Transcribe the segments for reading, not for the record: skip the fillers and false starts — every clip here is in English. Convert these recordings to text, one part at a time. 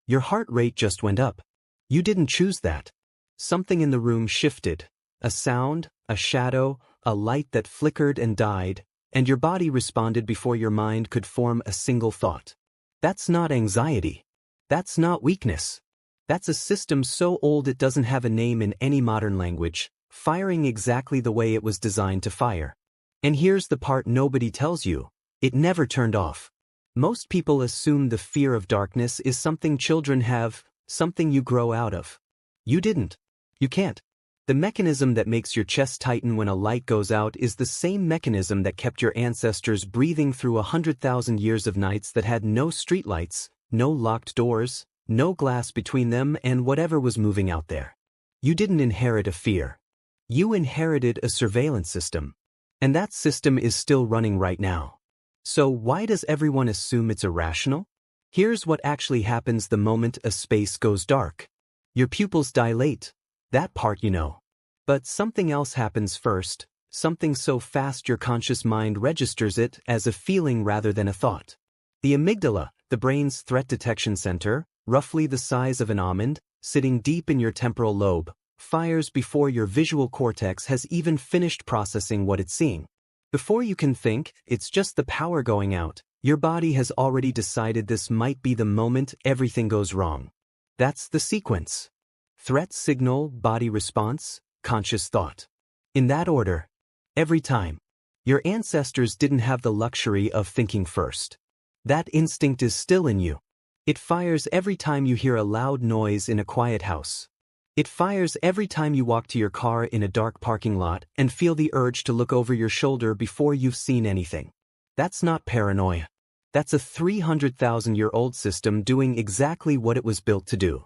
Your heart rate just went up. You didn't choose that. Something in the room shifted. A sound, a shadow, a light that flickered and died, and your body responded before your mind could form a single thought. That's not anxiety. That's not weakness. That's a system so old it doesn't have a name in any modern language, firing exactly the way it was designed to fire. And here's the part nobody tells you. It never turned off. Most people assume the fear of darkness is something children have, something you grow out of. You didn't. You can't. The mechanism that makes your chest tighten when a light goes out is the same mechanism that kept your ancestors breathing through 100,000 years of nights that had no streetlights, no locked doors, no glass between them and whatever was moving out there. You didn't inherit a fear. You inherited a surveillance system. And that system is still running right now. So why does everyone assume it's irrational? Here's what actually happens the moment a space goes dark. Your pupils dilate. That part you know. But something else happens first, something so fast your conscious mind registers it as a feeling rather than a thought. The amygdala, the brain's threat detection center, roughly the size of an almond, sitting deep in your temporal lobe, fires before your visual cortex has even finished processing what it's seeing. Before you can think, it's just the power going out. Your body has already decided this might be the moment everything goes wrong. That's the sequence. Threat signal, body response, conscious thought. In that order. Every time. Your ancestors didn't have the luxury of thinking first. That instinct is still in you. It fires every time you hear a loud noise in a quiet house. It fires every time you walk to your car in a dark parking lot and feel the urge to look over your shoulder before you've seen anything. That's not paranoia. That's a 300,000-year-old system doing exactly what it was built to do.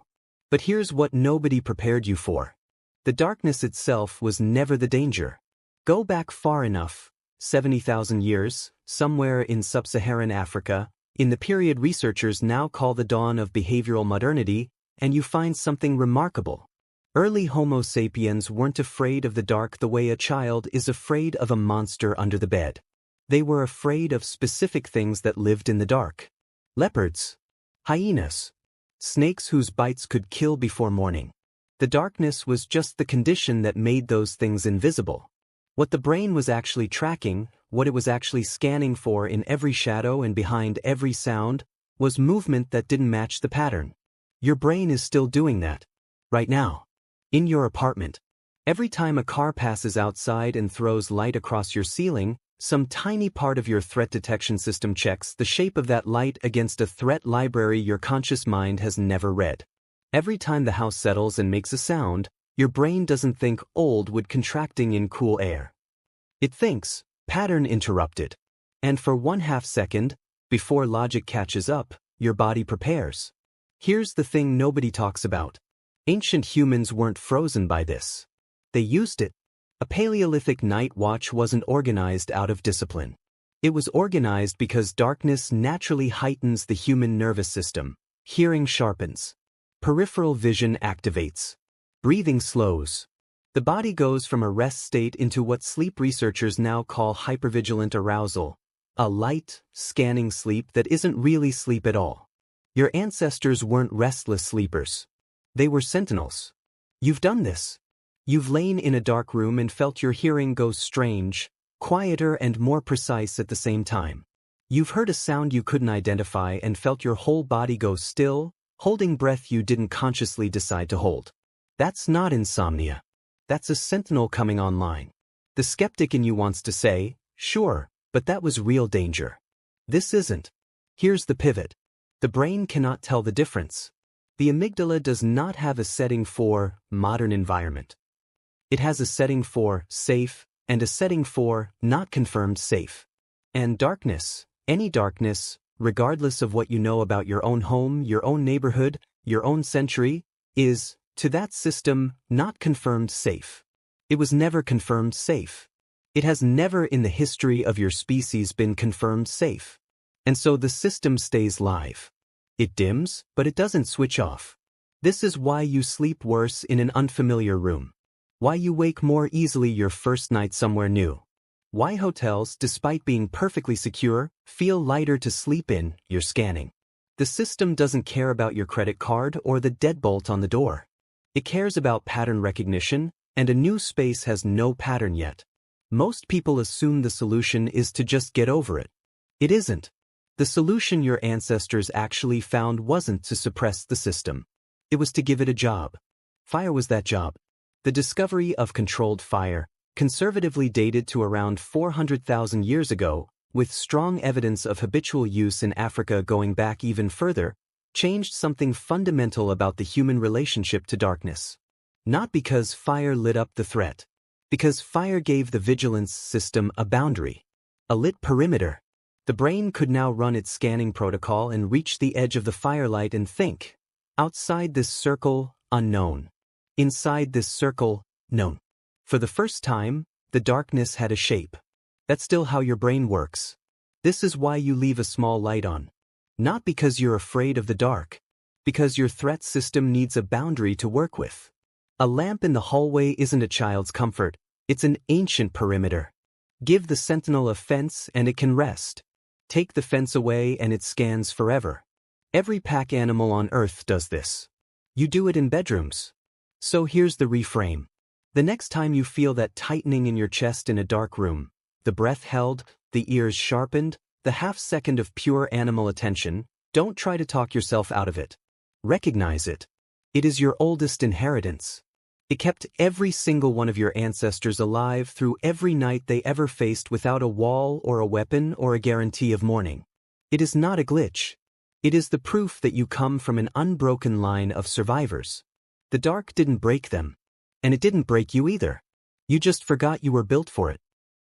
But here's what nobody prepared you for. The darkness itself was never the danger. Go back far enough, 70,000 years, somewhere in sub-Saharan Africa, in the period researchers now call the dawn of behavioral modernity, and you find something remarkable. Early Homo sapiens weren't afraid of the dark the way a child is afraid of a monster under the bed. They were afraid of specific things that lived in the dark. Leopards. Hyenas. Snakes whose bites could kill before morning. The darkness was just the condition that made those things invisible. What the brain was actually tracking, what it was actually scanning for in every shadow and behind every sound, was movement that didn't match the pattern. Your brain is still doing that. Right now. In your apartment. Every time a car passes outside and throws light across your ceiling, some tiny part of your threat detection system checks the shape of that light against a threat library your conscious mind has never read. Every time the house settles and makes a sound, your brain doesn't think old wood contracting in cool air. It thinks, pattern interrupted. And for 1/2 second, before logic catches up, your body prepares. Here's the thing nobody talks about. Ancient humans weren't frozen by this. They used it. A Paleolithic night watch wasn't organized out of discipline. It was organized because darkness naturally heightens the human nervous system. Hearing sharpens. Peripheral vision activates. Breathing slows. The body goes from a rest state into what sleep researchers now call hypervigilant arousal, a light, scanning sleep that isn't really sleep at all. Your ancestors weren't restless sleepers. They were sentinels. You've done this. You've lain in a dark room and felt your hearing go strange, quieter and more precise at the same time. You've heard a sound you couldn't identify and felt your whole body go still, holding breath you didn't consciously decide to hold. That's not insomnia. That's a sentinel coming online. The skeptic in you wants to say, sure, but that was real danger. This isn't. Here's the pivot. The brain cannot tell the difference. The amygdala does not have a setting for modern environment. It has a setting for safe and a setting for not confirmed safe. And darkness, any darkness, regardless of what you know about your own home, your own neighborhood, your own century, is, to that system, not confirmed safe. It was never confirmed safe. It has never in the history of your species been confirmed safe. And so the system stays live. It dims, but it doesn't switch off. This is why you sleep worse in an unfamiliar room. Why you wake more easily your first night somewhere new. Why hotels, despite being perfectly secure, feel lighter to sleep in, you're scanning. The system doesn't care about your credit card or the deadbolt on the door. It cares about pattern recognition, and a new space has no pattern yet. Most people assume the solution is to just get over it. It isn't. The solution your ancestors actually found wasn't to suppress the system. It was to give it a job. Fire was that job. The discovery of controlled fire, conservatively dated to around 400,000 years ago, with strong evidence of habitual use in Africa going back even further, changed something fundamental about the human relationship to darkness. Not because fire lit up the threat. Because fire gave the vigilance system a boundary. A lit perimeter. The brain could now run its scanning protocol and reach the edge of the firelight and think. Outside this circle, unknown. Inside this circle, known. For the first time, the darkness had a shape. That's still how your brain works. This is why you leave a small light on. Not because you're afraid of the dark. Because your threat system needs a boundary to work with. A lamp in the hallway isn't a child's comfort, it's an ancient perimeter. Give the sentinel a fence and it can rest. Take the fence away and it scans forever. Every pack animal on Earth does this. You do it in bedrooms. So here's the reframe. The next time you feel that tightening in your chest in a dark room, the breath held, the ears sharpened, the half-second of pure animal attention, don't try to talk yourself out of it. Recognize it. It is your oldest inheritance. It kept every single one of your ancestors alive through every night they ever faced without a wall or a weapon or a guarantee of morning. It is not a glitch. It is the proof that you come from an unbroken line of survivors. The dark didn't break them. And it didn't break you either. You just forgot you were built for it.